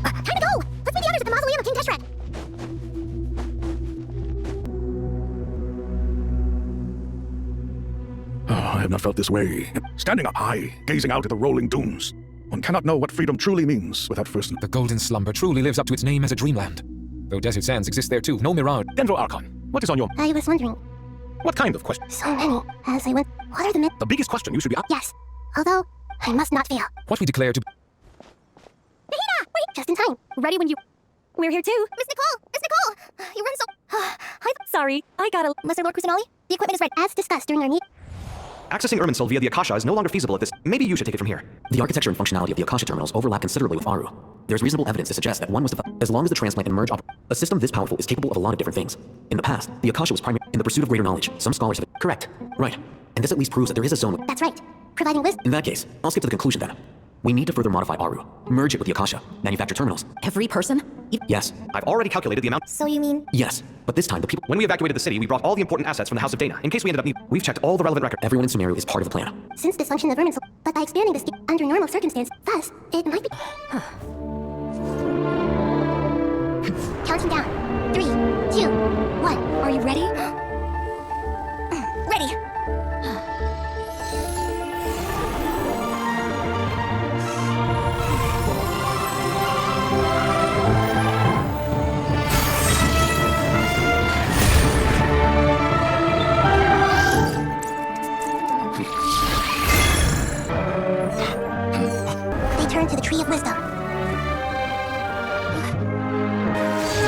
Time to go! Let's meet the others at the mausoleum of King Teshret. I have not felt this way. Standing up high, gazing out at the rolling dunes. One cannot know what freedom truly means without first... The golden slumber truly lives up to its name as a dreamland. Though desert sands exist there too, no mirage. Dendro Archon, what is on your... I was wondering. What kind of question? So many. As I went, what are the myths? The biggest question you should be... Yes. Although, I must not fail. What we declare to... Nahida! Wait! Just in time. Ready when you... We're here too. Miss Nicole! Miss Nicole! You run so... I'm sorry. I gotta... Mr. Lord Kusanali, the equipment is right as discussed during our meet. Accessing Irminsul via the Akasha is no longer feasible at this. Maybe you should take it from here. The architecture and functionality of the Akasha terminals overlap considerably with Aru. There's reasonable evidence to suggest that one was as long as the transplant and merge a system this powerful is capable of a lot of different things. In the past, the Akasha was primary in the pursuit of greater knowledge. Some scholars have... Correct. Right. And this at least proves that there is a zone... That's right. Providing wisdom... In that case, I'll skip to the conclusion then. We need to further modify Aru. Merge it with the Akasha. Manufacture terminals. Every person? Yes. I've already calculated the amount. So you mean... Yes. But this time, the people... When we evacuated the city, we brought all the important assets from the House of Dana, in case we ended up We've checked all the relevant records. Everyone in Sumeru is part of the plan. Since dysfunction of Irminsul, but by expanding this under normal circumstances, thus, it might be... Counting down. 3, 2, 1. Are you ready? Ready. They turn to the Tree of Wisdom.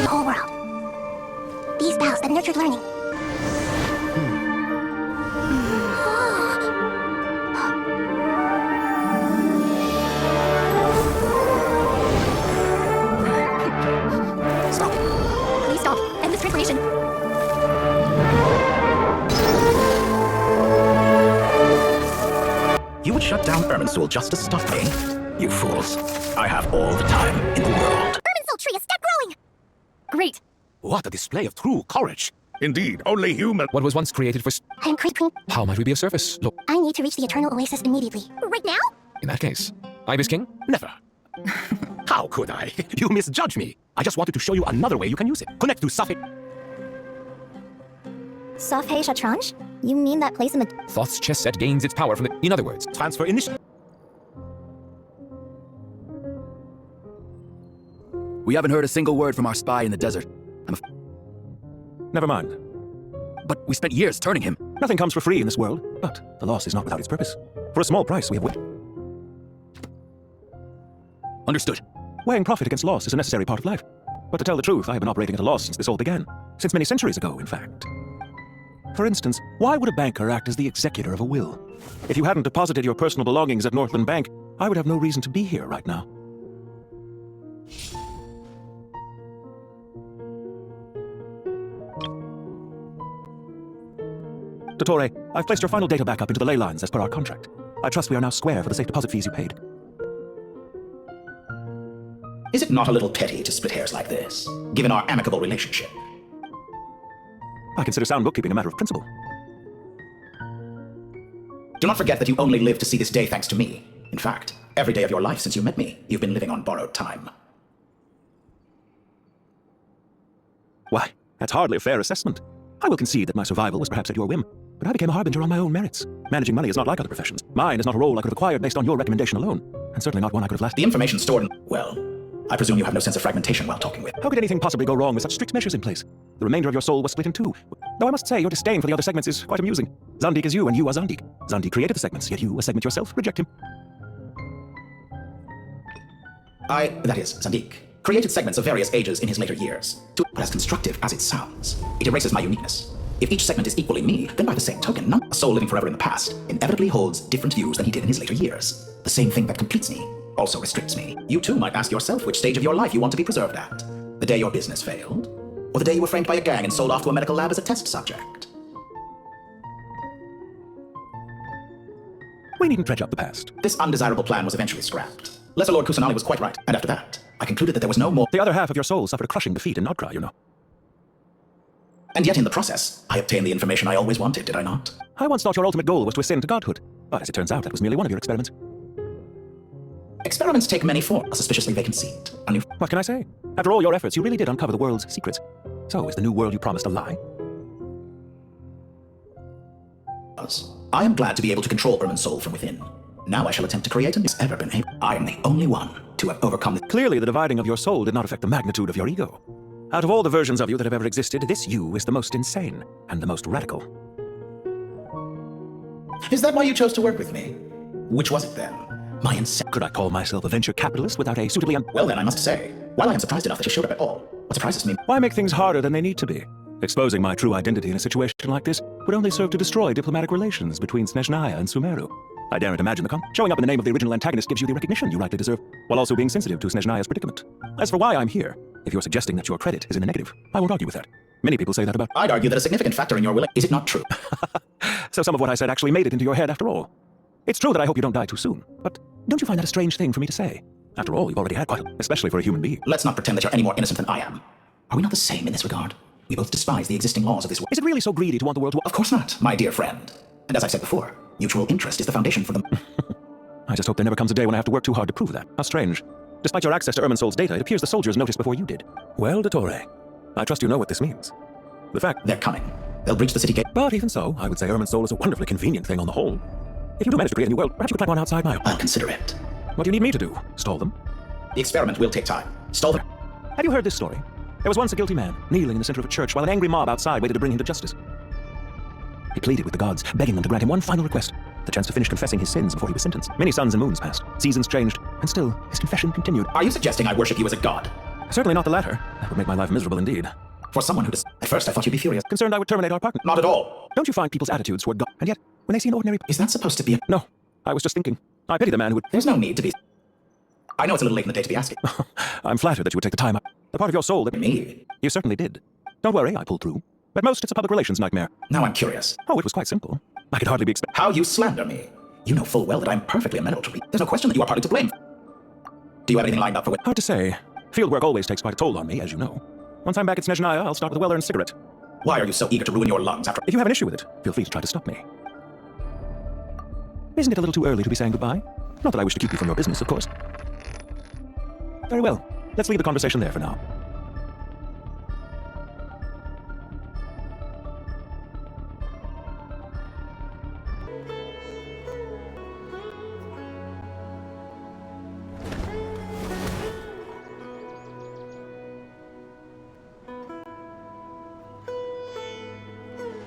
The whole world. These vows that nurtured learning. Stop. Please stop. End this transformation. You would shut down Irminsul just to stop me? You fools. I have all the time in the world. Irminsul tree is step growing! Great. What a display of true courage. Indeed, only human... What was once created for... I am creeping. How might we be of service? Look, I need to reach the Eternal Oasis immediately. Right now? in that case, Ibis King? Never. How could I? You misjudge me. I just wanted to show you another way you can use it. Connect to Safi... Safhei Shatranj? You mean that place in the... Thoth's chess set gains its power from the... In other words, Transfer initiative. We haven't heard a single word from our spy in the desert. Never mind. But we spent years turning him. Nothing comes for free in this world, but the loss is not without its purpose. For a small price, we have won. Understood. Weighing profit against loss is a necessary part of life. But to tell the truth, I have been operating at a loss since this all began. Since many centuries ago, in fact. For instance, why would a banker act as the executor of a will? If you hadn't deposited your personal belongings at Northland Bank, I would have no reason to be here right now. Dottore, I've placed your final data backup into the ley lines as per our contract. I trust we are now square for the safe deposit fees you paid. Is it not a little petty to split hairs like this, given our amicable relationship? I consider sound bookkeeping a matter of principle. Do not forget that you only live to see this day thanks to me. In fact, every day of your life since you met me, you've been living on borrowed time. Why, that's hardly a fair assessment. I will concede that my survival was perhaps at your whim, but I became a harbinger on my own merits. Managing money is not like other professions. Mine is not a role I could have acquired based on your recommendation alone, and certainly not one I could have lasted. The information stored in... Well, I presume you have no sense of fragmentation while talking with... How could anything possibly go wrong with such strict measures in place? The remainder of your soul was split in two. Though I must say, your disdain for the other segments is quite amusing. Zandik is you, and you are Zandik. Zandik created the segments, yet you, a segment yourself, reject him. that is, Zandik, created segments of various ages in his later years. But as constructive as it sounds, it erases my uniqueness. If each segment is equally me, then by the same token, a soul living forever in the past inevitably holds different views than he did in his later years. The same thing that completes me also restricts me. You too might ask yourself which stage of your life you want to be preserved at. The day your business failed, or the day you were framed by a gang and sold off to a medical lab as a test subject. We needn't dredge up the past. This undesirable plan was eventually scrapped. Lesser Lord Kusanali was quite right, and after that, I concluded that there was no more... The other half of your soul suffered a crushing defeat in Nodcry, you know. And yet in the process, I obtained the information I always wanted, did I not? I once thought your ultimate goal was to ascend to godhood, but as it turns out, that was merely one of your experiments. Experiments take many forms. A suspiciously vacant seat. A new What can I say? After all your efforts, you really did uncover the world's secrets. So, is the new world you promised a lie? I am glad to be able to control Irmin's soul from within. Now I shall attempt to create a has ever been able. I am the only one to have overcome this. Clearly, the dividing of your soul did not affect the magnitude of your ego. Out of all the versions of you that have ever existed, this you is the most insane and the most radical. Is that why you chose to work with me? Which was it then? My insane. Could I call myself a venture capitalist without a suitably Well then, I must say, while I am surprised enough that you showed up at all, what surprises me. Why make things harder than they need to be? Exposing my true identity in a situation like this would only serve to destroy diplomatic relations between Snezhnaya and Sumeru. I daren't imagine showing up in the name of the original antagonist gives you the recognition you rightly deserve, while also being sensitive to Snezhnaya's predicament. As for why I'm here, if you're suggesting that your credit is in the negative, I won't argue with that. Many people say that about... I'd argue that a significant factor in your willing... Is it not true? So some of what I said actually made it into your head after all. It's true that I hope you don't die too soon, but don't you find that a strange thing for me to say? After all, you've already had quite especially for a human being. Let's not pretend that you're any more innocent than I am. Are we not the same in this regard? We both despise the existing laws of this world. Is it really so greedy to want the world to... Of course not, my dear friend. And as I said before, mutual interest is the foundation for them. I just hope there never comes a day when I have to work too hard to prove that. How strange. Despite your access to Irmin's soul's data, it appears the soldiers noticed before you did. Well, Dottore, I trust you know what this means. The fact... They're coming. They'll breach the city gate. But even so, I would say Irmin's soul is a wonderfully convenient thing on the whole. If you do manage to create a new world, perhaps you could plant one outside my... I'll consider it. What do you need me to do? Stall them? The experiment will take time. Stall them. Have you heard this story? There was once a guilty man, kneeling in the center of a church while an angry mob outside waited to bring him to justice. He pleaded with the gods, begging them to grant him one final request, the chance to finish confessing his sins before he was sentenced. Many suns and moons passed, seasons changed, and still, his confession continued. Are you suggesting I worship you as a god? Certainly not the latter. That would make my life miserable indeed. For someone who does... At first I thought you'd be furious. Concerned I would terminate our partnership. Not at all. Don't you find people's attitudes toward God, and yet, when they see an ordinary... Is that supposed to be a... No, I was just thinking. I pity the man who would... There's no need to be... I know it's a little late in the day to be asking. I'm flattered that you would take the time out. The part of your soul that... Me? You certainly did. Don't worry, I pulled through. At most, it's a public relations nightmare. Now I'm curious. Oh, it was quite simple. I could hardly be How you slander me. You know full well that I'm perfectly amenable to read. There's no question that you are partly to blame. Do you have anything lined up for Hard to say. Fieldwork always takes quite a toll on me, as you know. Once I'm back at Snezhnaya, I'll start with a well-earned cigarette. Why are you so eager to ruin your lungs after... If you have an issue with it, feel free to try to stop me. Isn't it a little too early to be saying goodbye? Not that I wish to keep you from your business, of course. Very well. Let's leave the conversation there for now.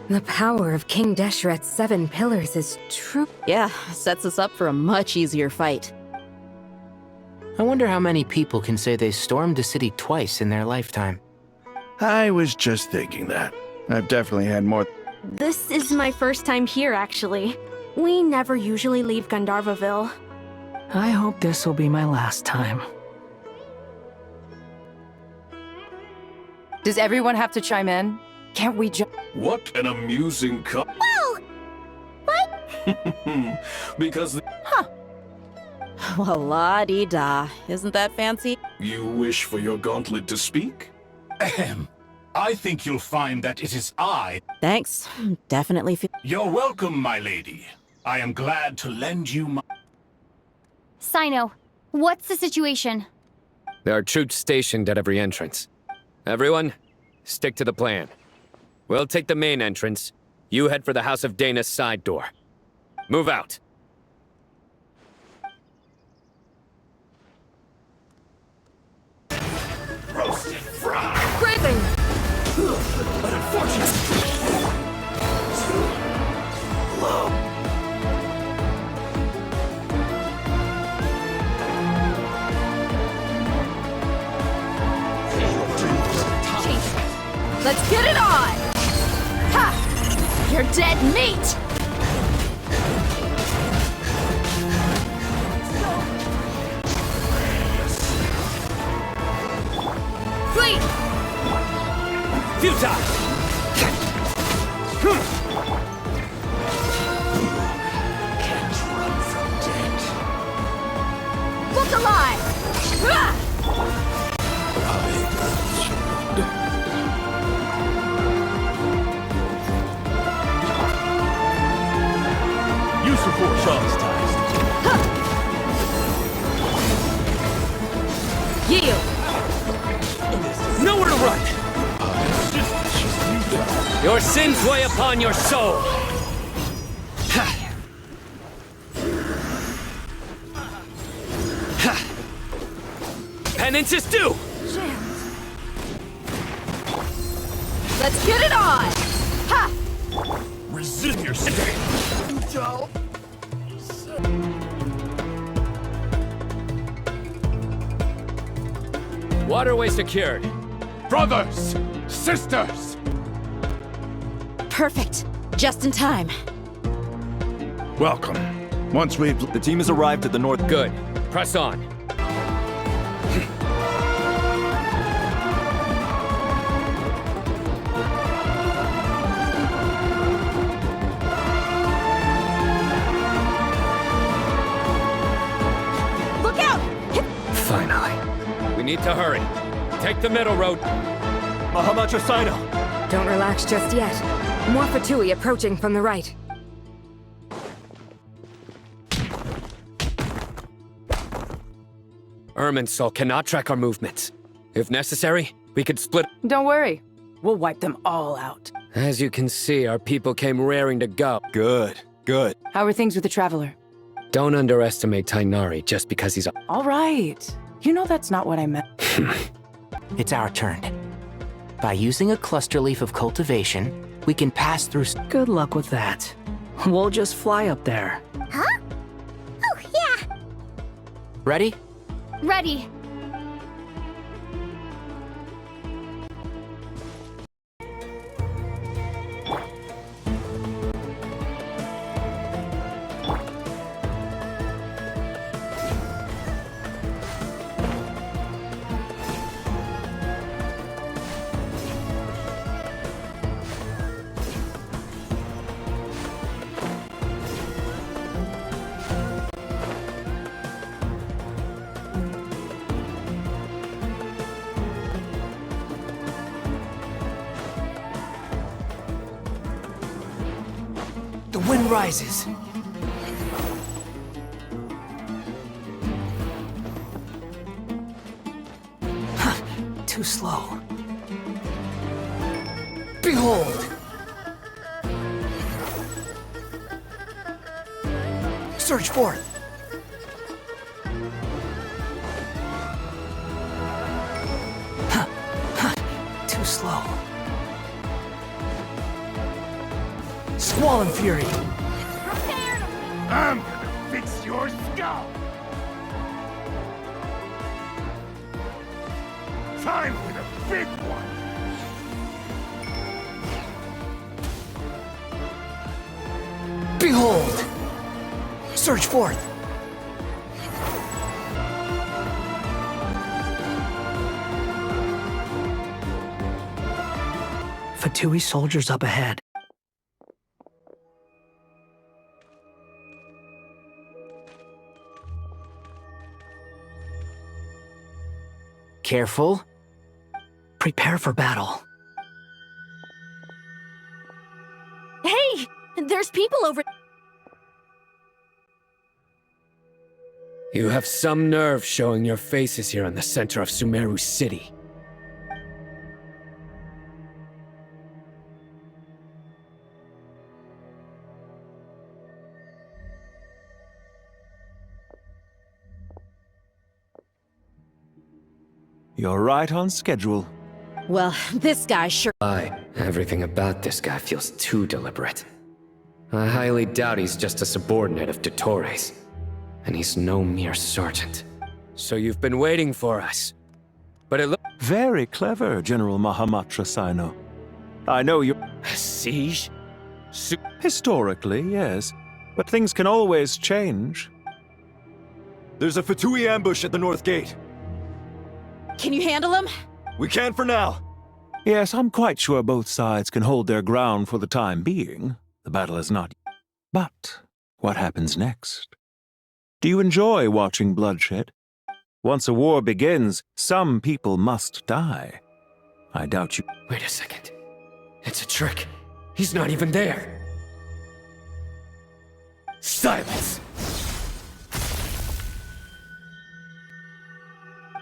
The power of King Deshret's 7 pillars is true. Yeah, sets us up for a much easier fight. I wonder how many people can say they stormed a city twice in their lifetime. I was just thinking that. I've definitely had more. This is my first time here, actually. We never usually leave Gandharvaville. I hope this will be my last time. Does everyone have to chime in? Can't we just... What an amusing Wow! Because Well, la-di-da. Isn't that fancy? you wish for your gauntlet to speak? Ahem. I think you'll find that it is I. Thanks. Definitely feel... You're welcome, my lady. I am glad to lend you my... Sino, what's the situation? There are troops stationed at every entrance. Everyone, stick to the plan. We'll take the main entrance. You head for the House of Dana's side door. Move out. Roasted fry. Crazy! But unfortunately... Too low. Let's get it on! Ha! You're dead meat! Wait! Futile! Can't run from death. Look alive! Ah! You support Charles ties. Your sins weigh upon your soul. Penance is due. Let's get it on! Ha! Resist your state. Waterway secured. Brothers! Sisters! Perfect. Just in time. Welcome. Once we've... The team has arrived at the north. Good. Press on. Look out! Finally. We need to hurry. Take the middle road. Mahamatra Sino! Don't relax just yet. More Fatui approaching from the right. Irminsul cannot track our movements. If necessary, we could split. Don't worry. We'll wipe them all out. As you can see, our people came raring to go. Good, good. How are things with the Traveler? Don't underestimate Tainari just because he's a... All right. You know that's not what I meant. It's our turn. By using a cluster leaf of cultivation, we can pass through... Good luck with that. We'll just fly up there. Huh? Oh, yeah. Ready? Ready. The wind rises. Too slow. Behold! Surge forth! Too slow. Squall and fury! I'm gonna fix your skull! Time for the big one! Behold! Surge forth! Fatui soldiers up ahead. Careful. Prepare for battle. Hey! There's people over... You have some nerve showing your faces here in the center of Sumeru City. You're right on schedule. Well, this guy sure... Everything about this guy feels too deliberate. I highly doubt he's just a subordinate of Dottores. And he's no mere sergeant. So you've been waiting for us. But it looks... Very clever, General Mahamatra Sino. I know you... A siege? Historically, yes. But things can always change. There's a Fatui ambush at the north gate. Can you handle him? We can for now. Yes, I'm quite sure both sides can hold their ground for the time being. The battle is not... But what happens next? Do you enjoy watching bloodshed? Once a war begins, some people must die. I doubt you... Wait a second. It's a trick. He's not even there. Silence!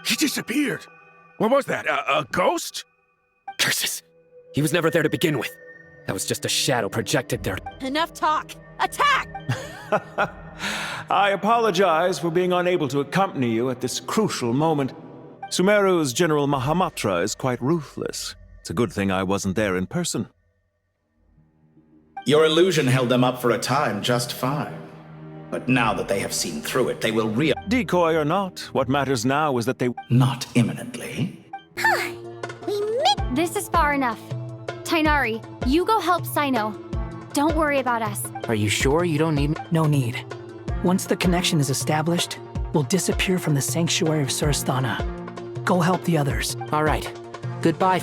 He disappeared! What was that? A ghost? Curses! He was never there to begin with. That was just a shadow projected there. Enough talk. Attack! I apologize for being unable to accompany you at this crucial moment. Sumeru's General Mahamatra is quite ruthless. It's a good thing I wasn't there in person. Your illusion held them up for a time just fine. But now that they have seen through it, they will Decoy or not, what matters now is that they... Not imminently. This is far enough. Tainari, you go help Sino. Don't worry about us. Are you sure you don't need me? No need. Once the connection is established, we'll disappear from the sanctuary of Surasthana. Go help the others. All right. Goodbye.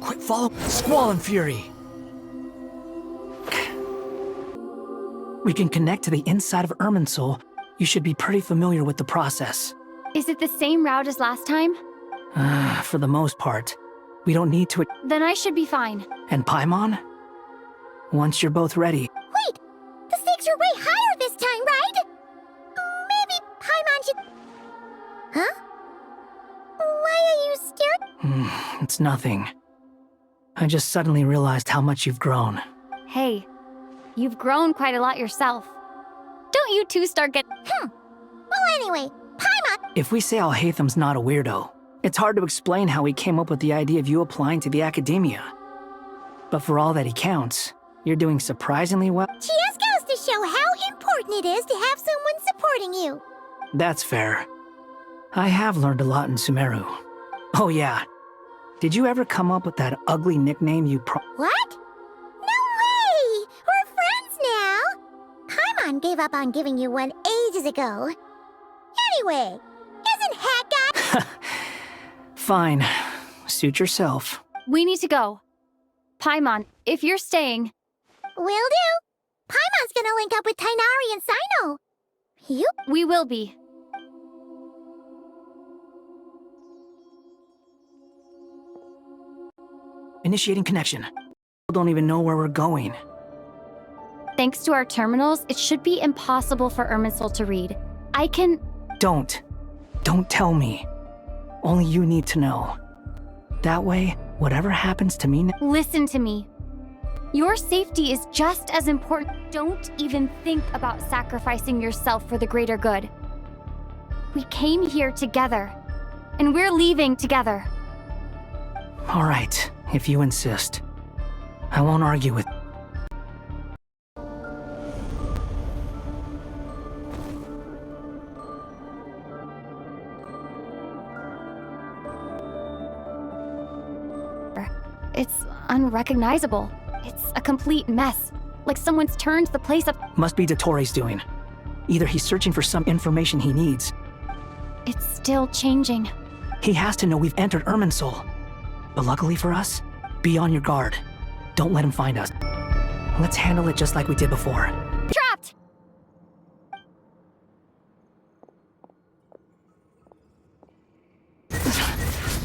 Quick, follow Squall and Fury. We can connect to the inside of Irminsul. You should be pretty familiar with the process. Is it the same route as last time? For the most part. We don't need to... Then I should be fine. And Paimon? Once you're both ready... Wait! The stakes are way higher this time, right? Maybe Paimon should... Huh? Why are you staring? It's nothing. I just suddenly realized how much you've grown. Hey, you've grown quite a lot yourself. Don't you two start getting... Well, anyway, Paimon... If we say Alhatham's not a weirdo, it's hard to explain how he came up with the idea of you applying to the academia. But for all that he counts, you're doing surprisingly well. Just goes to show how important it is to have someone supporting you. That's fair. I have learned a lot in Sumeru. Oh yeah. Did you ever come up with that ugly nickname you What? No way! We're friends now! Paimon gave up on giving you one ages ago. Anyway, isn't Hat Guy... Fine. Suit yourself. We need to go. Paimon, if you're staying... Will do. Paimon's gonna link up with Tainari and Sino. You? We will be. Initiating connection. Don't even know where we're going. Thanks to our terminals, it should be impossible for Irminsul to read. I can... Don't. Don't tell me. Only you need to know. That way, whatever happens to me... Listen to me. Your safety is just as important. Don't even think about sacrificing yourself for the greater good. We came here together, and we're leaving together. All right, if you insist. I won't argue with... It's unrecognizable. It's a complete mess. Like someone's turned the place up. Must be Dottoro's doing. Either he's searching for some information he needs. It's still changing. He has to know we've entered Irminsul. But luckily for us, be on your guard. Don't let him find us. Let's handle it just like we did before. Trapped!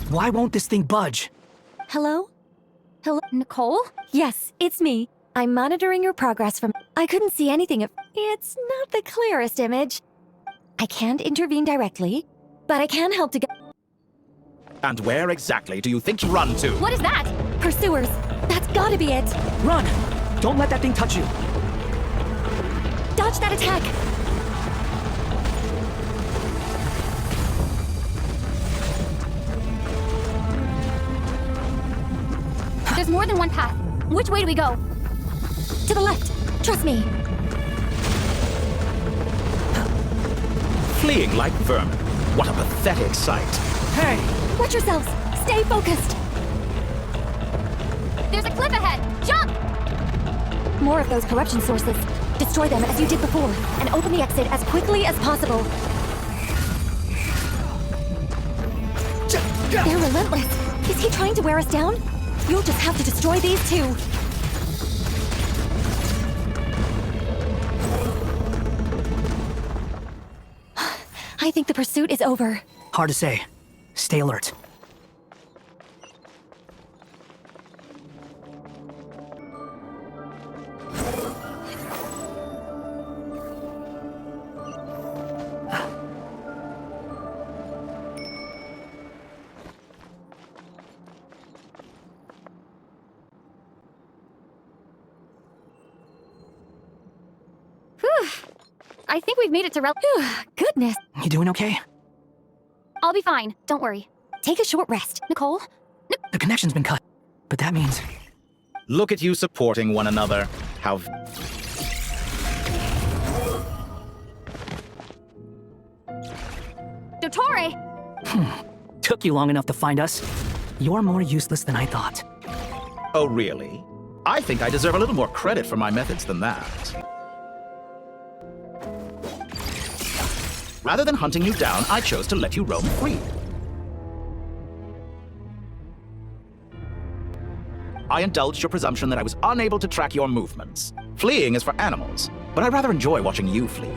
Why won't this thing budge? Hello? Hello, Nicole? Yes, it's me. I'm monitoring your progress from... I couldn't see anything of... It's not the clearest image. I can't intervene directly, but I can help to get... And where exactly do you think you run to? What is that? Pursuers! That's gotta be it! Run! Don't let that thing touch you! Dodge that attack! There's more than one path. Which way do we go? To the left! Trust me! Fleeing like vermin. What a pathetic sight. Hey! Watch yourselves! Stay focused! There's a cliff ahead! Jump! More of those corruption sources. Destroy them as you did before, and open the exit as quickly as possible. They're relentless. Is he trying to wear us down? You'll just have to destroy these two. I think the pursuit is over. Hard to say. Stay alert. I think we've made it to Goodness. You doing okay? I'll be fine. Don't worry. Take a short rest. Nicole? The connection's been cut, but that means... Look at you supporting one another. How... Dottore! Took you long enough to find us. You're more useless than I thought. Oh, really? I think I deserve a little more credit for my methods than that. Rather than hunting you down, I chose to let you roam free. I indulged your presumption that I was unable to track your movements. Fleeing is for animals, but I rather enjoy watching you flee.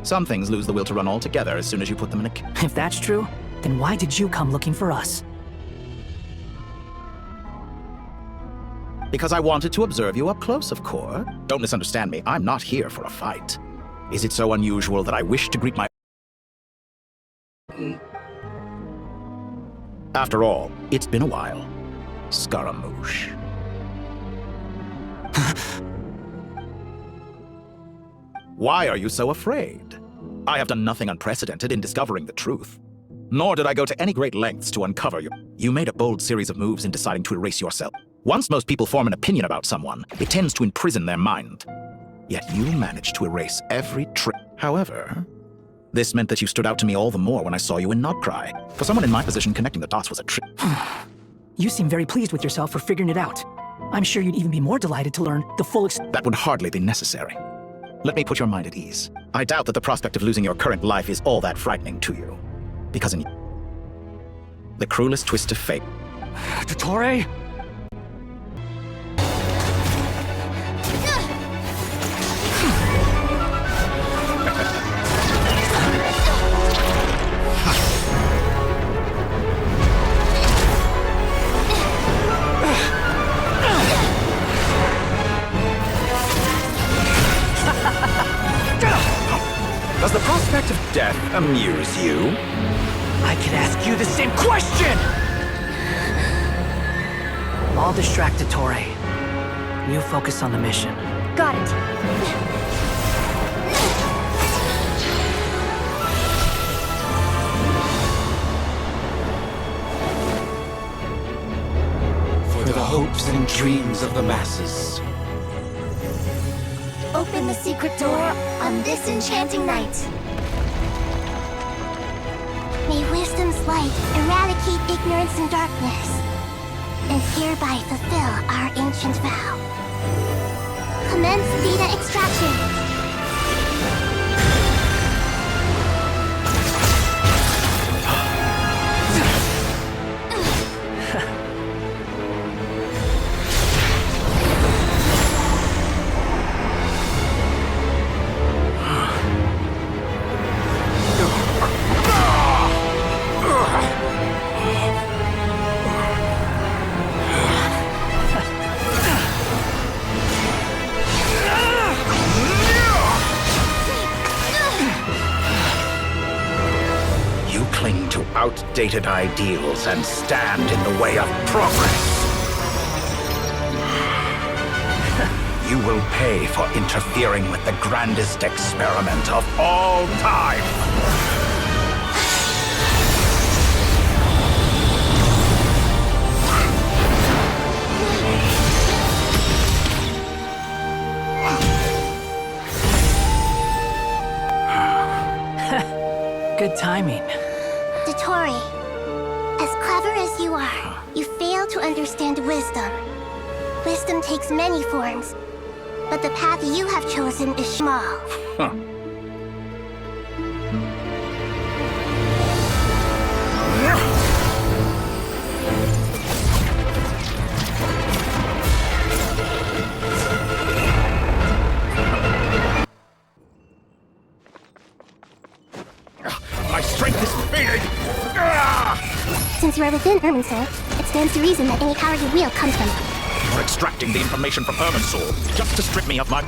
Some things lose the will to run altogether as soon as you put them in a... If that's true, then why did you come looking for us? Because I wanted to observe you up close, of course. Don't misunderstand me, I'm not here for a fight. Is it so unusual that I wish to greet my... After all, it's been a while. Scaramouche. Why are you so afraid? I have done nothing unprecedented in discovering the truth. Nor did I go to any great lengths to uncover you. You made a bold series of moves in deciding to erase yourself. Once most people form an opinion about someone, it tends to imprison their mind. Yet you managed to erase every trick. However, this meant that you stood out to me all the more when I saw you in Nobcry. For someone in my position, connecting the dots was a trick. You seem very pleased with yourself for figuring it out. I'm sure you'd even be more delighted to learn the full That would hardly be necessary. Let me put your mind at ease. I doubt that the prospect of losing your current life is all that frightening to you. Because in the cruelest twist of fate... Dottore? Does the prospect of death amuse you? I could ask you the same question! I'll distract Dottore. You focus on the mission. Got it. For the hopes and dreams of the masses. Open the secret door on this enchanting night. May wisdom's light eradicate ignorance and darkness, and hereby fulfill our ancient vow. Commence data extraction. Outdated ideals and stand in the way of progress. You will pay for interfering with the grandest experiment of all time. Good timing. Dottore, as clever as you are, you fail to understand wisdom. Wisdom takes many forms, but the path you have chosen is small. Huh. My strength is fading! Since you are within Irminsul, it stands to reason that any power you wield comes from... You're extracting the information from Irminsul just to strip me of my...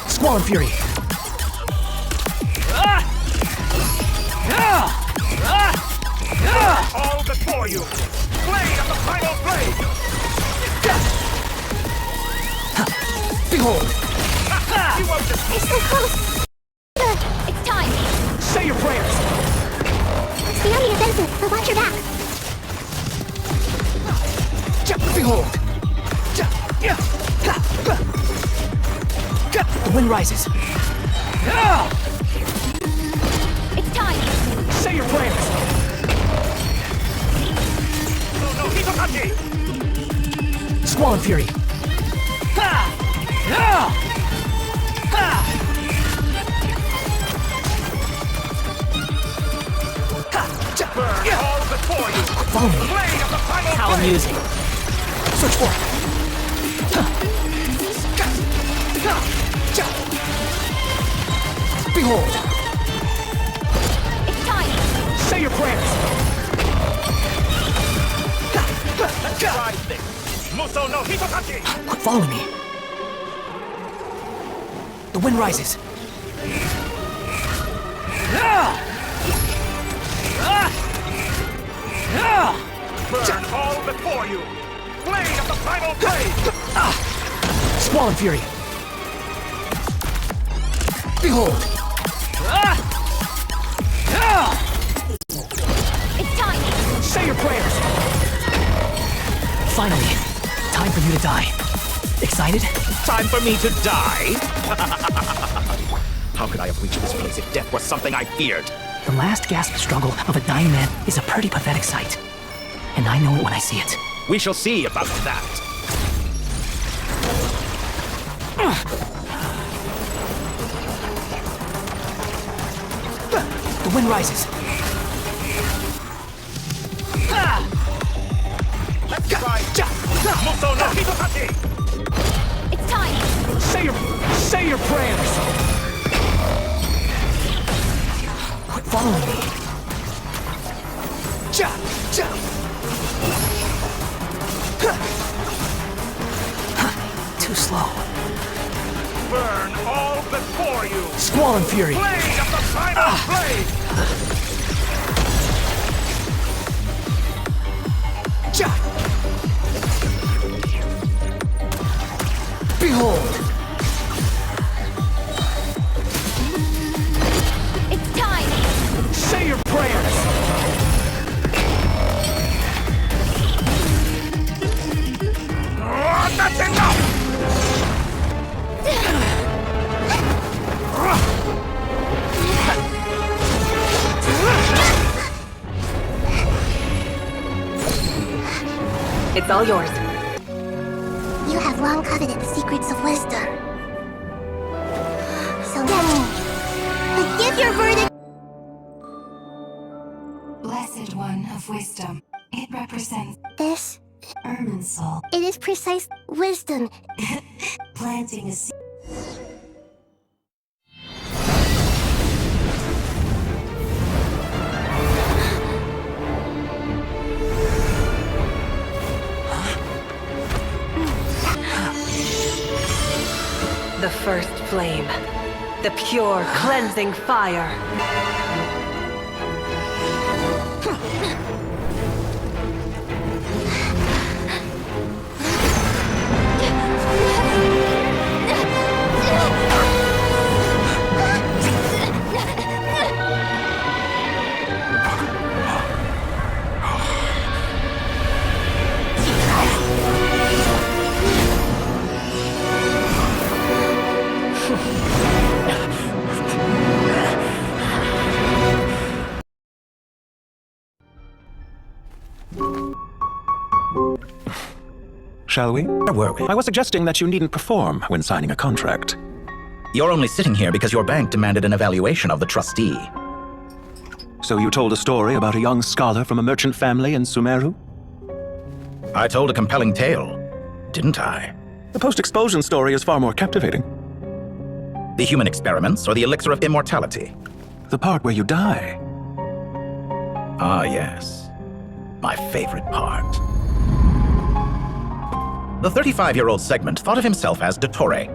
Squall and Fury! before you! Blade of the final blade! Behold! You won't just... You're so close! It's time! Say your prayers! Stay out of your defenses, but watch your back! Behold! The wind rises. It's time! Say your prayers! No, Hitokachi! Squall and Fury! Burn all before you! Follow me. Blade of the final How blade! amusing. Search for it. Behold! It's time! Say your prayers! Try this! Muso no Hitokachi! Quit following me. The wind rises. Burn all before you! Blade of the final blade! Squall and Fury! Behold! It's time! Say your prayers! Finally, time for you to die. Excited? Time for me to die? How could I have reached this place if death was something I feared? The last gasp struggle of a dying man is a pretty pathetic sight. And I know it when I see it. We shall see about that. The wind rises. Let's try Muso no Hitokachi! It's time! Say your prayers! Quit following me. Too slow. Burn all before you! Squall and Fury! Blade of the final blade! Behold! It's time! Say your prayers! That's enough! It's all yours. You have long coveted the secrets of wisdom. So then, give your verdict. Blessed One of Wisdom. It represents This, Irminsul, it is precise wisdom. planting a seed. The first flame. The pure, cleansing fire. Shall we? Where were we? I was suggesting that you needn't perform when signing a contract. You're only sitting here because your bank demanded an evaluation of the trustee. So you told a story about a young scholar from a merchant family in Sumeru? I told a compelling tale, didn't I? The post-expulsion story is far more captivating. The human experiments or the elixir of immortality? The part where you die. Ah, yes. My favorite part. The 35-year-old segment thought of himself as Dottore,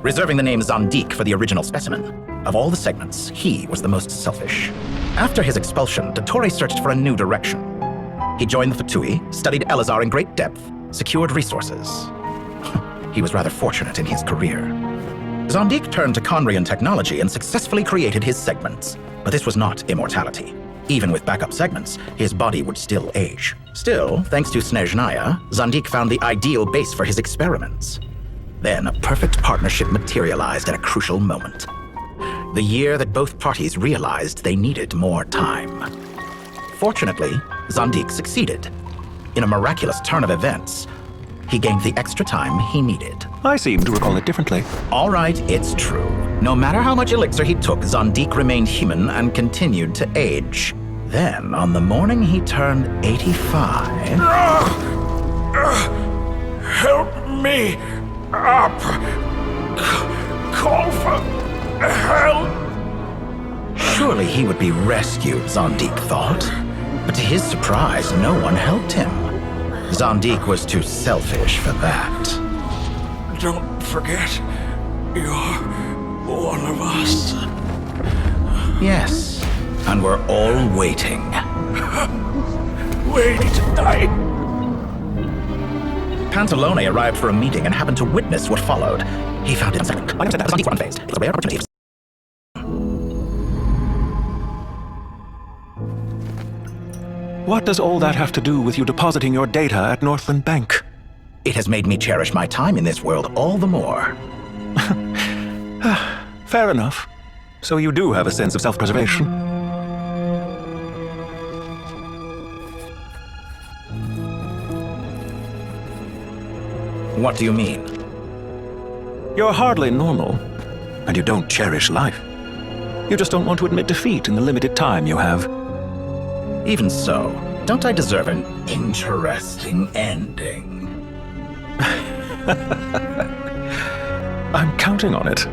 reserving the name Zandik for the original specimen. Of all the segments, he was the most selfish. After his expulsion, Dottore searched for a new direction. He joined the Fatui, studied Elazar in great depth, secured resources. He was rather fortunate in his career. Zondik turned to Conrian technology and successfully created his segments. But this was not immortality. Even with backup segments, his body would still age. Still, thanks to Snezhnaya, Zondik found the ideal base for his experiments. Then a perfect partnership materialized at a crucial moment. The year that both parties realized they needed more time. Fortunately, Zondik succeeded. In a miraculous turn of events, he gained the extra time he needed. I seem to recall it differently. All right, it's true. No matter how much elixir he took, Zondik remained human and continued to age. Then, on the morning he turned 85... Help me up! Call for help! Surely he would be rescued, Zondik thought. But to his surprise, no one helped him. Zondik was too selfish for that. Don't forget, you're one of us. Yes, and we're all waiting. Waiting to die. Pantalone arrived for a meeting and happened to witness what followed. He found it unsettling. I never said that Zondik were unfazed. It was a rare opportunity. What does all that have to do with you depositing your data at Northland Bank? It has made me cherish my time in this world all the more. Fair enough. So you do have a sense of self-preservation. What do you mean? You're hardly normal, and you don't cherish life. You just don't want to admit defeat in the limited time you have. Even so, don't I deserve an interesting ending? I'm counting on it.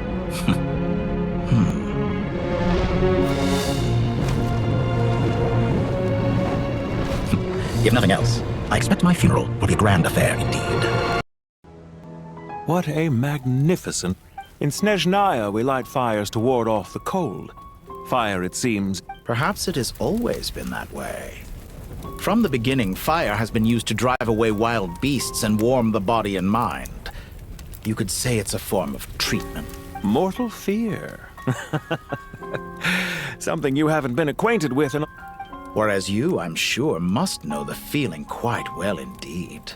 If nothing else, I expect my funeral will be a grand affair indeed. What a magnificent... In Snezhnaya, we light fires to ward off the cold. Fire, it seems... Perhaps it has always been that way. From the beginning, fire has been used to drive away wild beasts and warm the body and mind. You could say it's a form of treatment. Mortal fear. Something you haven't been acquainted with in... Whereas you, I'm sure, must know the feeling quite well indeed.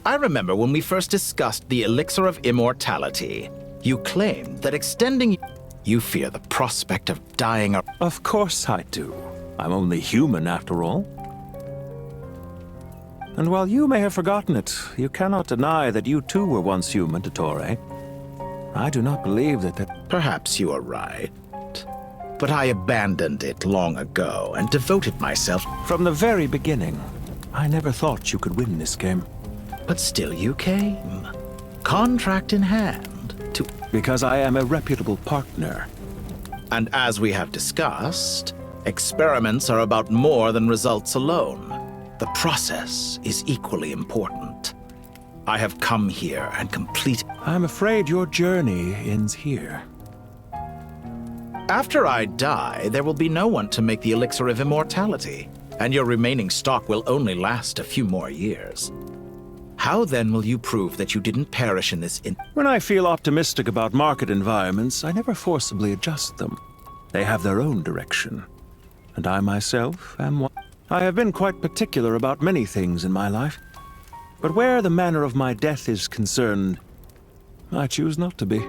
I remember when we first discussed the elixir of immortality. You claimed that extending... You fear the prospect of dying... Of course I do. I'm only human, after all. And while you may have forgotten it, you cannot deny that you too were once human, Dottore. I do not believe that... Perhaps you are right. But I abandoned it long ago and devoted myself... From the very beginning, I never thought you could win this game. But still you came. Contract in hand to... Because I am a reputable partner. And as we have discussed, experiments are about more than results alone. The process is equally important. I have come here and complete... I'm afraid your journey ends here. After I die, there will be no one to make the elixir of immortality, and your remaining stock will only last a few more years. How then will you prove that you didn't perish in this When I feel optimistic about market environments, I never forcibly adjust them. They have their own direction. And I myself am one. I have been quite particular about many things in my life. But where the manner of my death is concerned, I choose not to be.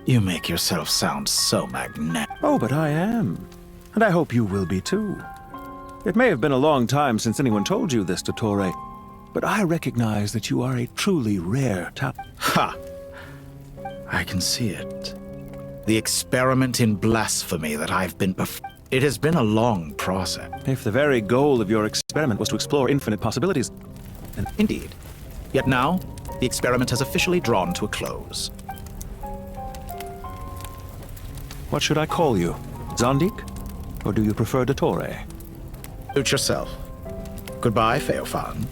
You make yourself sound so magnetic. Oh, but I am. And I hope you will be too. It may have been a long time since anyone told you this, Dottore, but I recognize that you are a truly rare talent. Ha! I can see it. The experiment in blasphemy that I've been It has been a long process. If the very goal of your experiment was to explore infinite possibilities... Indeed. Yet now, the experiment has officially drawn to a close. What should I call you? Zondik? Or do you prefer Dottore? Suit yourself. Goodbye, Feofan.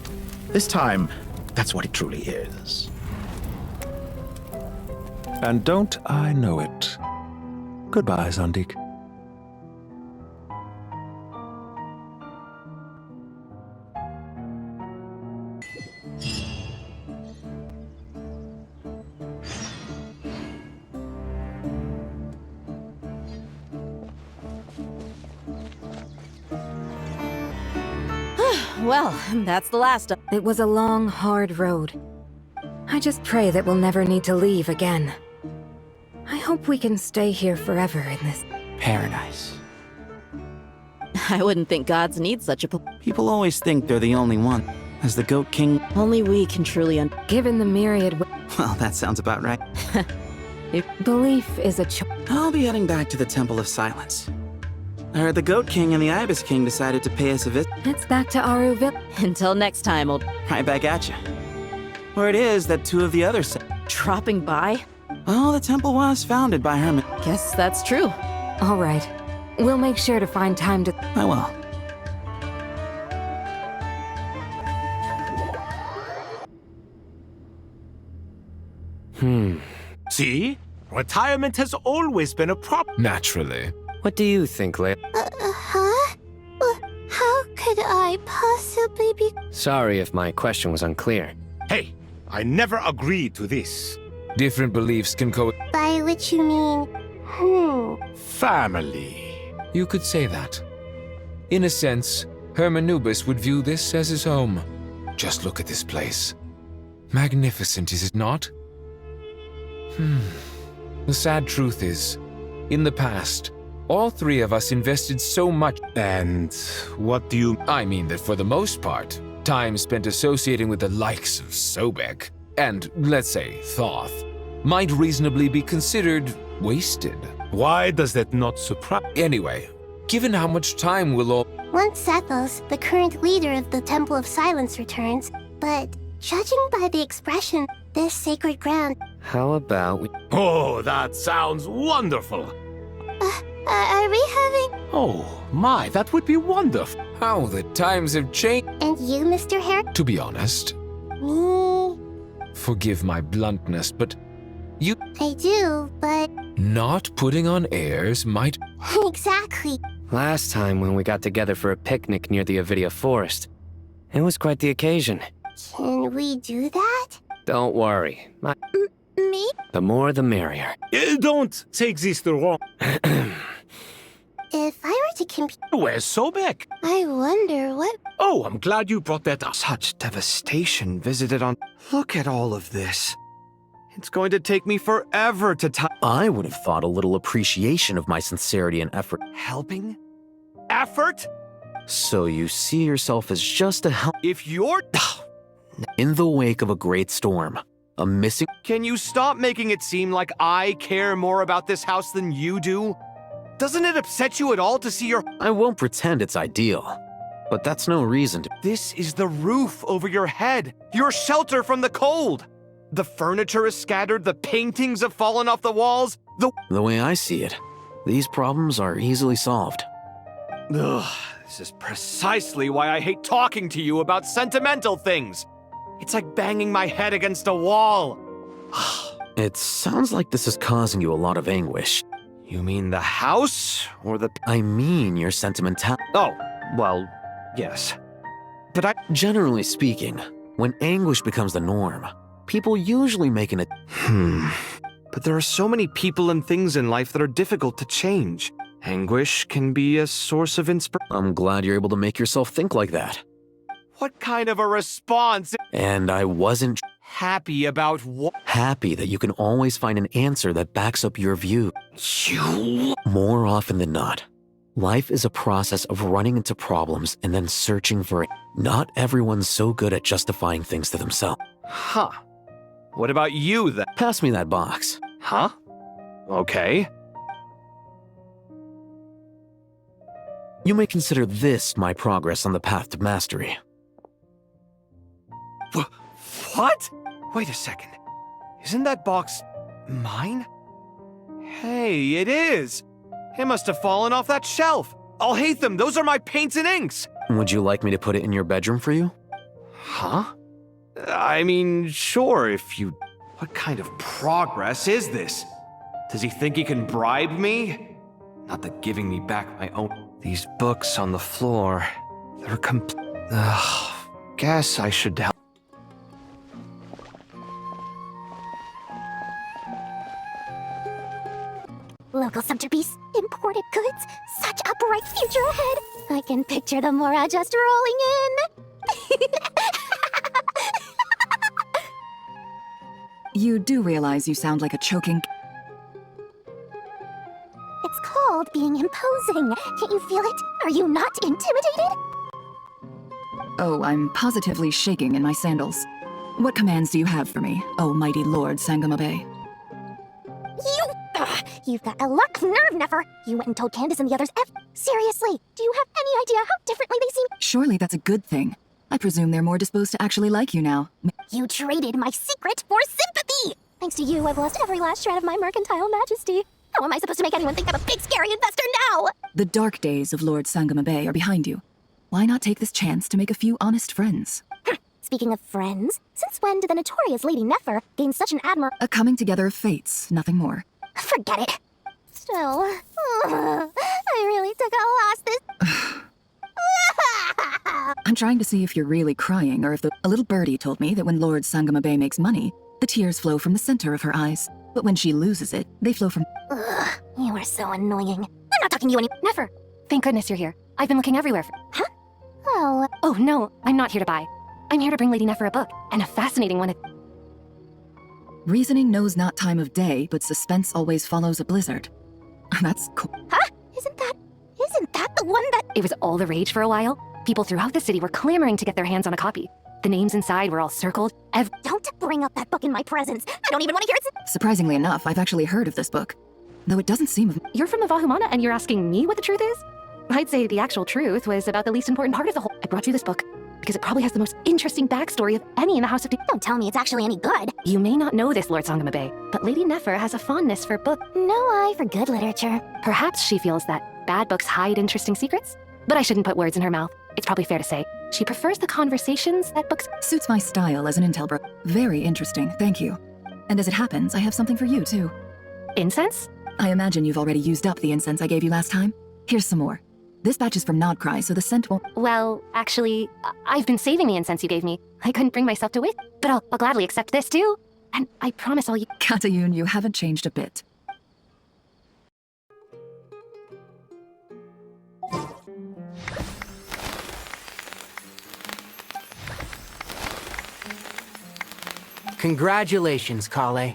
This time, that's what it truly is. And don't I know it? Goodbye, Zondik. Well, that's the last. It was a long, hard road. I just pray that we'll never need to leave again. I hope we can stay here forever in this Paradise. I wouldn't think gods need such a. People always think they're the only one. As the Goat King. Only we can truly Given the myriad. Well, that sounds about right. Belief is a choice. I'll be heading back to the Temple of Silence. I heard the Goat King and the Ibis King decided to pay us a visit. It's back to Aruville. Until next time, old. Right back at you. Word is that two of the others. Dropping by? Well, the temple was founded by hermit. Guess that's true. All right. We'll make sure to find time to. I will. See? Retirement has always been a problem. Naturally. What do you think, Leia? Huh? How could I possibly be... Sorry if my question was unclear. Hey, I never agreed to this. Different beliefs can By which you mean... Family. You could say that. In a sense, Hermanubis would view this as his home. Just look at this place. Magnificent, is it not? The sad truth is, in the past, all three of us invested so much. And what do you... I mean that for the most part, time spent associating with the likes of Sobek, and, let's say, Thoth, might reasonably be considered wasted. Why does that not surprise... Anyway, given how much time will all... Once Sethos, the current leader of the Temple of Silence, returns, but judging by the expression, this sacred ground... How about we... Oh, that sounds wonderful. Are we having... Oh, my, that would be wonderful. How the times have changed. And you, Mr. Harry? To be honest, Me... forgive my bluntness, but you... I do, but... Not putting on airs might... Exactly. Last time when we got together for a picnic near the Avidia Forest, it was quite the occasion. Can we do that? Don't worry. Me? The more the merrier. Don't take this the wrong... If I were to compete... Where's Sobek? I wonder what... Oh, I'm glad you brought that up. Such devastation visited on... Look at all of this. It's going to take me forever to I would have thought a little appreciation of my sincerity and effort. Helping? Effort? So you see yourself as just a help. If you're... In the wake of a great storm, a missing... Can you stop making it seem like I care more about this house than you do? Doesn't it upset you at all to see your... I won't pretend it's ideal, but that's no reason to... This is the roof over your head, your shelter from the cold. The furniture is scattered, the paintings have fallen off the walls, The way I see it, these problems are easily solved. Ugh, this is precisely why I hate talking to you about sentimental things. It's like banging my head against a wall. It sounds like this is causing you a lot of anguish. You mean the house, or the... I mean your sentimental... Oh, well, yes. But Generally speaking, when anguish becomes the norm, people usually make an... But there are so many people and things in life that are difficult to change. Anguish can be a source of inspiration. I'm glad you're able to make yourself think like that. What kind of a response? And I wasn't... Happy about what? Happy that you can always find an answer that backs up your view. More often than not, life is a process of running into problems and then searching for it. Not everyone's so good at justifying things to themselves. Huh. What about you, then? Pass me that box. Huh? Okay. You may consider this my progress on the path to mastery. What? Wait a second. Isn't that box mine? Hey, it is. It must have fallen off that shelf. I'll hate them. Those are my paints and inks. Would you like me to put it in your bedroom for you? Huh? I mean, sure, if you... What kind of progress is this? Does he think he can bribe me? Not that giving me back my own... These books on the floor, they're guess I should help. Local centerpiece, imported goods, such a bright future ahead. I can picture the Mora just rolling in. You do realize you sound like a choking... It's called being imposing. Can't you feel it? Are you not intimidated? Oh, I'm positively shaking in my sandals. What commands do you have for me, oh mighty Lord Sangamabe? You've got a lot of nerve, Nefer. You went and told Candace and the others Seriously, do you have any idea how differently they seem? Surely that's a good thing. I presume they're more disposed to actually like you now. You traded my secret for sympathy! Thanks to you, I've lost every last shred of my mercantile majesty. How am I supposed to make anyone think I'm a big, scary investor now? The dark days of Lord Sangamabe are behind you. Why not take this chance to make a few honest friends? Speaking of friends, since when did the notorious Lady Nefer gain such an A coming together of fates, nothing more. Forget it. Still, I really took a loss this... I'm trying to see if you're really crying or if a little birdie told me that when Lord Sangamabe makes money, the tears flow from the center of her eyes. But when she loses it, they flow from... You are so annoying. I'm not talking to you any... Nefer, thank goodness you're here. I've been looking everywhere for... Huh? Oh... Oh, no, I'm not here to buy. I'm here to bring Lady Nefer a book, and a fascinating one. Reasoning knows not time of day, but suspense always follows a blizzard. That's cool. Huh? Isn't that the one that... It was all the rage for a while. People throughout the city were clamoring to get their hands on a copy. The names inside were all circled. Don't bring up that book in my presence. I don't even want to hear it. Surprisingly enough, I've actually heard of this book. Though it doesn't seem... You're from the Vahumana and you're asking me what the truth is? I'd say the actual truth was about the least important part of the whole... I brought you this book because it probably has the most interesting backstory of any in the House of... Don't tell me it's actually any good. You may not know this, Lord Sangamabe, but Lady Nefer has a fondness for book. No eye for good literature. Perhaps she feels that bad books hide interesting secrets? But I shouldn't put words in her mouth. It's probably fair to say. She prefers the conversations that books... Suits my style as an intel bro. Very interesting, thank you. And as it happens, I have something for you, too. Incense? I imagine you've already used up the incense I gave you last time. Here's some more. This batch is from Nodcry, so the scent won't... Well, actually, I've been saving the incense you gave me. I couldn't bring myself to wait, but I'll gladly accept this, too. And I promise I'll... Katayun, you haven't changed a bit. Congratulations, Kale.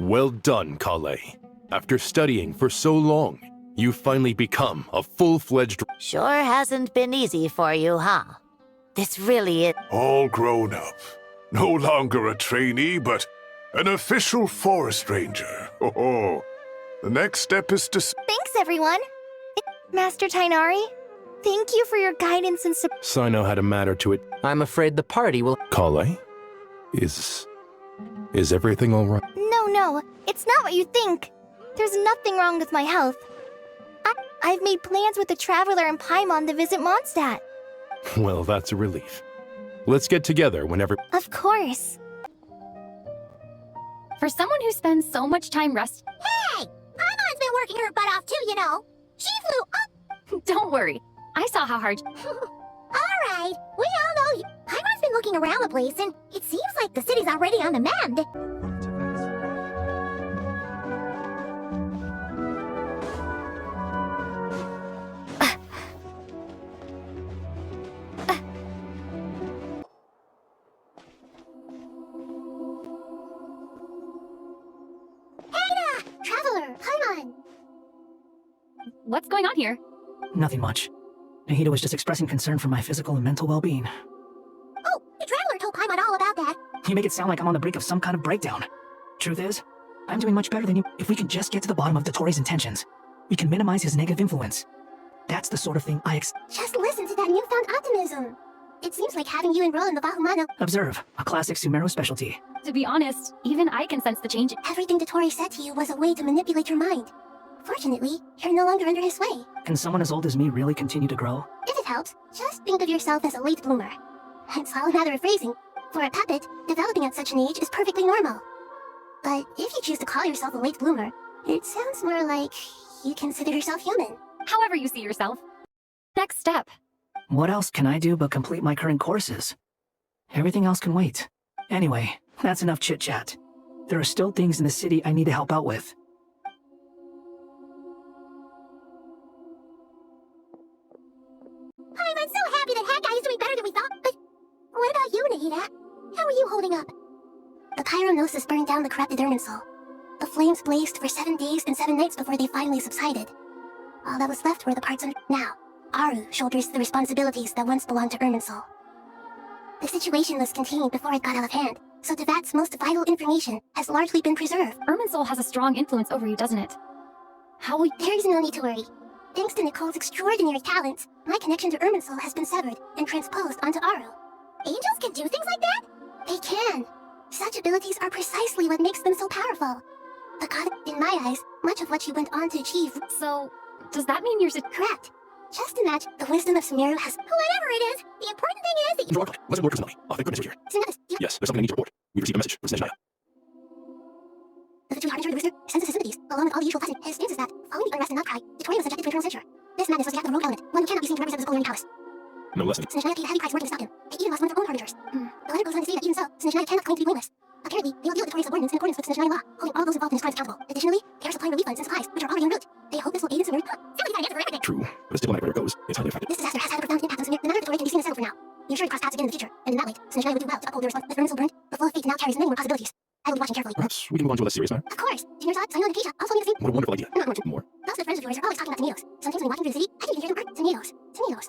Well done, Kale. After studying for so long, you've finally become a full-fledged... Sure hasn't been easy for you, huh? This really is... All grown up. No longer a trainee, but an official forest ranger. Oh, the next step is to... Thanks, everyone. Master Tainari, thank you for your guidance and support. So I know how to matter to it. I'm afraid the party will... Kale? Is everything all right? No, it's not what you think. There's nothing wrong with my health. I've made plans with the Traveler and Paimon to visit Mondstadt. Well, that's a relief. Let's get together whenever... Of course. For someone who spends so much time resting... Hey! Paimon's been working her butt off too, you know. She flew up... Don't worry. I saw how hard... Alright, we all know Paimon's been looking around the place, and it seems like the city's already on the mend. Traveler, Paimon! What's going on here? Nothing much. Nahida was just expressing concern for my physical and mental well-being. Oh, the Traveler told Paimon all about that. You make it sound like I'm on the brink of some kind of breakdown. Truth is, I'm doing much better than you. If we can just get to the bottom of Dottoro's intentions, we can minimize his negative influence. That's the sort of thing I Just listen to that newfound optimism. It seems like having you enroll in the Vahumana. Observe, a classic Sumeru specialty. To be honest, even I can sense the change. Everything Dottori said to you was a way to manipulate your mind. Fortunately, you're no longer under his sway. Can someone as old as me really continue to grow? If it helps, just think of yourself as a late bloomer. It's all a matter of phrasing. For a puppet, developing at such an age is perfectly normal. But if you choose to call yourself a late bloomer, it sounds more like you consider yourself human. However you see yourself. Next step. What else can I do but complete my current courses? Everything else can wait. Anyway, that's enough chit-chat. There are still things in the city I need to help out with. I'm so happy that Hat Guy is doing better than we thought, but The pyronosis burned down the corrupted Irminsul. The flames blazed for 7 days and 7 nights before they finally subsided. All that was left were the parts under. Now, Aru shoulders the responsibilities that once belonged to Irminsul. The situation was contained before it got out of hand, so Devat's most vital information has largely been preserved. Irminsul has a strong influence over you, doesn't it? How will There is no need to worry. Thanks to Nicole's extraordinary talents, my connection to Irminsul has been severed and transposed onto Aru. Angels can do things like that? They can. Such abilities are precisely what makes them so powerful. The god, in my eyes, much of what you went on to achieve. So, does that mean you're correct? Just imagine the wisdom of Sumeru has. Whatever it is, the important thing is that you. Let's Lord personally. Oh, thank goodness you're here. Synapse, Yes, there's something I need to report. We received a message from Snezhnaya. The true harbinger of the Wizard sends his sympathies, along with all the usual pleasant. His stance is that, following the unrest and outcry, Victoria was subjected to internal censure. This madness was the act of a rogue element, one who cannot be seen to represent the Spolian palace. No less than. Snezhnaya paid a heavy price working to stop him. They even lost one of their own harbingers. The letter goes on to say that even so, Snezhnaya cannot claim to be blameless. Apparently, they will deal with Victoria's subordinates in accordance with Snezhnaya law, holding all those involved in his crimes accountable. Additionally, they are supplying relief funds and supplies, which are already en route. They hope this will aid in Sumeru. Somebody's got an answer for everything. True, but as diplomatic where it goes, it's highly effective. This disaster has had a profound impact on Sumeru. The matter of Victoria can be seen as settled for now. We are sure to cross paths again in the future, and in that light, Snezhnaya would do well to uphold their response. If Irminsul burned, the flow of fate now carries many more possibilities. I will be watching carefully. Perhaps we can move on to a less serious matter. Of course. Junior Zod, Samuel, and Acacia also need the same. What a wonderful idea. Not much More. Lots of friends of yours are always talking about tomatoes. Sometimes when walking through the city, I can even hear them. Tomatoes. Tomatoes.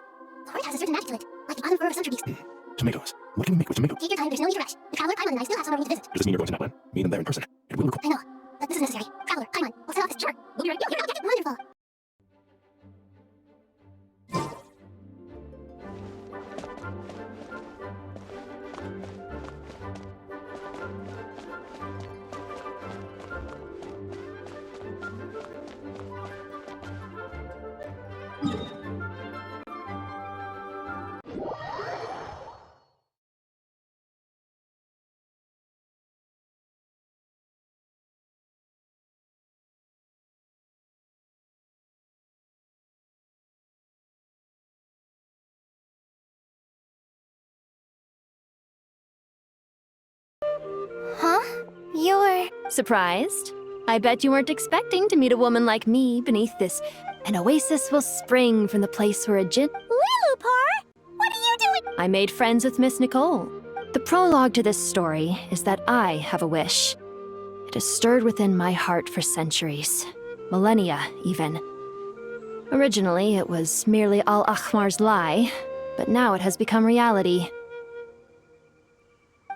The word has a certain magic to it, like the autumn fur of some trees. Tomatoes. What can we make with tomatoes? Take your time, there's no need to rush. The Traveler, Paimon, and I still have somewhere we need to visit. Does this mean you're going to Naplan? Meet them there in person. It will require. I know, but this is necessary. Traveler, Paimon, we'll set off this. Sure. We'll be ready. You're not wonderful. Huh? You're... Surprised? I bet you weren't expecting to meet a woman like me beneath this. An oasis will spring from the place where a jinn... Lilupar! What are you doing? I made friends with Miss Nicole. The prologue to this story is that I have a wish. It has stirred within my heart for centuries. Millennia, even. Originally, it was merely Al-Akhmar's lie, but now it has become reality.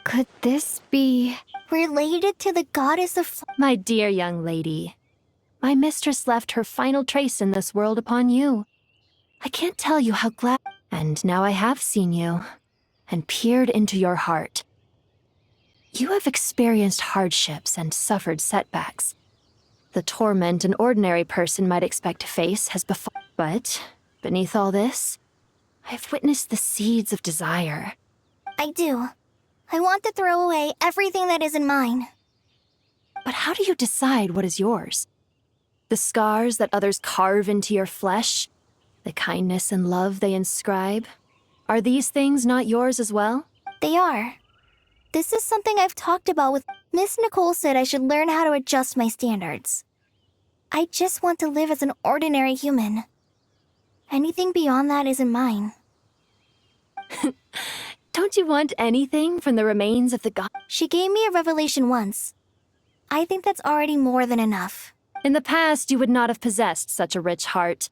Could this be... related to the goddess of... My dear young lady, my mistress left her final trace in this world upon you. I can't tell you how glad... And now I have seen you, and peered into your heart. You have experienced hardships and suffered setbacks. The torment an ordinary person might expect to face has befallen. But, beneath all this, I've witnessed the seeds of desire. I do. I want to throw away everything that isn't mine. But how do you decide what is yours? The scars that others carve into your flesh? The kindness and love they inscribe? Are these things not yours as well? They are. This is something I've talked about with... Miss Nicole said I should learn how to adjust my standards. I just want to live as an ordinary human. Anything beyond that isn't mine. Don't you want anything from the remains of the god? She gave me a revelation once. I think that's already more than enough. In the past, you would not have possessed such a rich heart.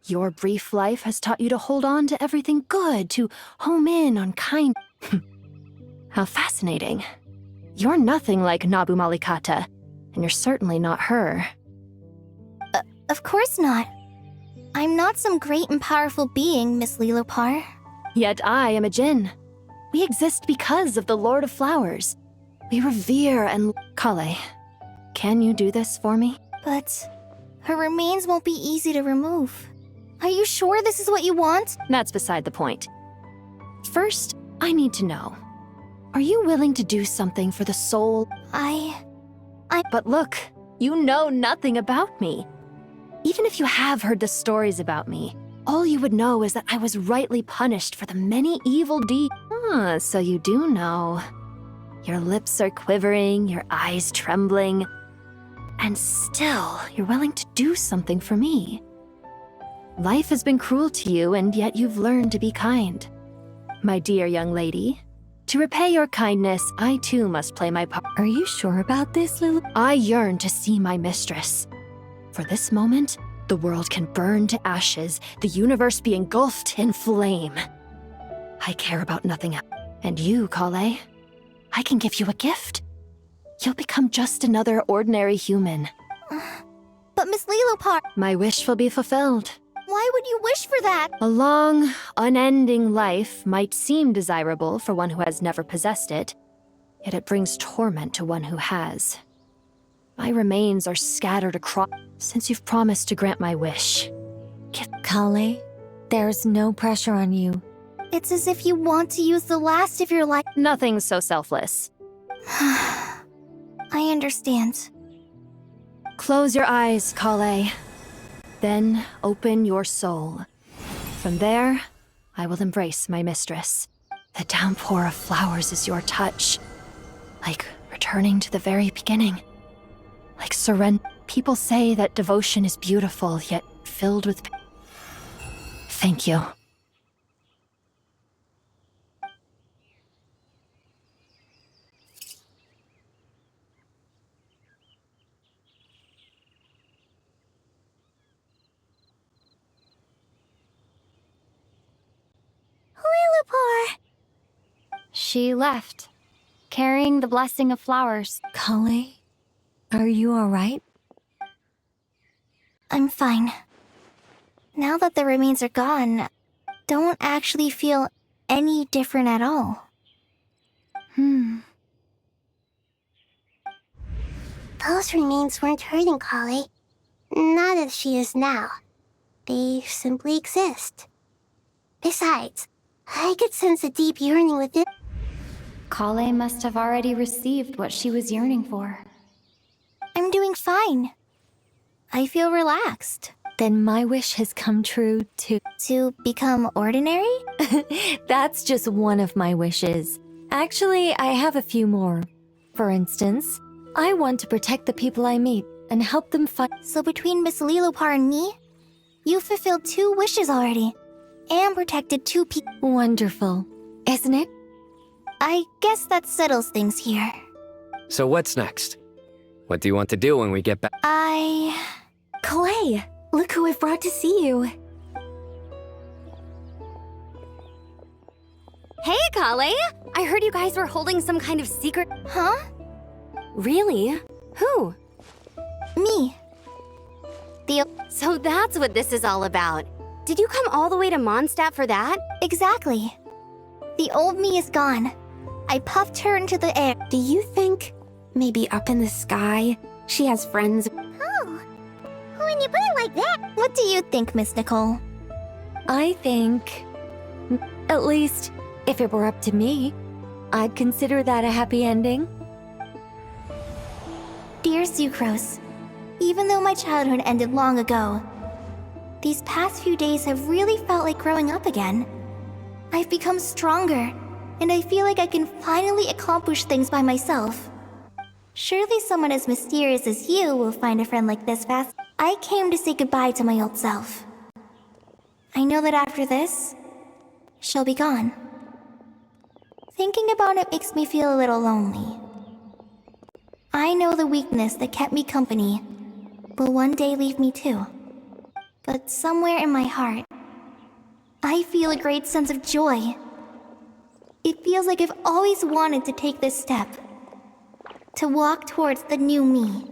Your brief life has taught you to hold on to everything good, to home in on kind... How fascinating. You're nothing like Nabu Malikata, and you're certainly not her. Of course not. I'm not some great and powerful being, Miss Lilopar. Yet I am a djinn. We exist because of the Lord of Flowers. We revere and... Kale, can you do this for me? But her remains won't be easy to remove. Are you sure this is what you want? That's beside the point. First, I need to know. Are you willing to do something for the soul? But look, you know nothing about me. Even if you have heard the stories about me, all you would know is that I was rightly punished for the many evil deeds. Ah, so you do know. Your lips are quivering, your eyes trembling, and still you're willing to do something for me. Life has been cruel to you, and yet you've learned to be kind. My dear young lady, To repay your kindness, I too must play my part. Are you sure about this, Lulu? I yearn to see my mistress. For this moment, the world can burn to ashes, the universe be engulfed in flame. I care about nothing else. And you, Kale, I can give you a gift. You'll become just another ordinary human. But Miss Lilopar, My wish will be fulfilled. why would you wish for that? A long, unending life might seem desirable for one who has never possessed it, yet it brings torment to one who has. My remains are scattered across. Since you've promised to grant my wish, Kale, there's no pressure on you. It's as if you want to use the last of your life. Nothing's so selfless. I understand. Close your eyes, Kale. Then open your soul. From there, I will embrace my mistress. The downpour of flowers is your touch. Like returning to the very beginning. Like surrender. People say that devotion is beautiful, yet filled with pain. Thank you. Lilopar! She left, carrying the blessing of flowers. Kale, are you alright? I'm fine. Now that the remains are gone, don't actually feel any different at all. Those remains weren't hurting Kale. Not as she is now. They simply exist. Besides, I could sense a deep yearning within. Kale must have already received what she was yearning for. I'm doing fine. I feel relaxed. Then my wish has come true too. To become ordinary? That's just one of my wishes. Actually, I have a few more. For instance, I want to protect the people I meet and help them find. So between Miss Lilopar and me, you fulfilled 2 wishes already. And protected 2 people. Wonderful, isn't it? I guess that settles things here. So what's next? What do you want to do when we get back? Clay, look who I've brought to see you. Hey, Kale! I heard you guys were holding some kind of secret. Huh? Really? Who? Me. So that's what this is all about. Did you come all the way to Mondstadt for that? Exactly. The old me is gone. I puffed her into the air. Do you think maybe up in the sky she has friends? Oh, when you put it like that. What do you think, Miss Nicole? I think, at least, if it were up to me, I'd consider that a happy ending. Dear Sucrose, even though my childhood ended long ago, these past few days have really felt like growing up again. I've become stronger, and I feel like I can finally accomplish things by myself. Surely someone as mysterious as you will find a friend like this fast. I came to say goodbye to my old self. I know that after this, she'll be gone. Thinking about it makes me feel a little lonely. I know the weakness that kept me company will one day leave me too. But somewhere in my heart, I feel a great sense of joy. It feels like I've always wanted to take this step. To walk towards the new me.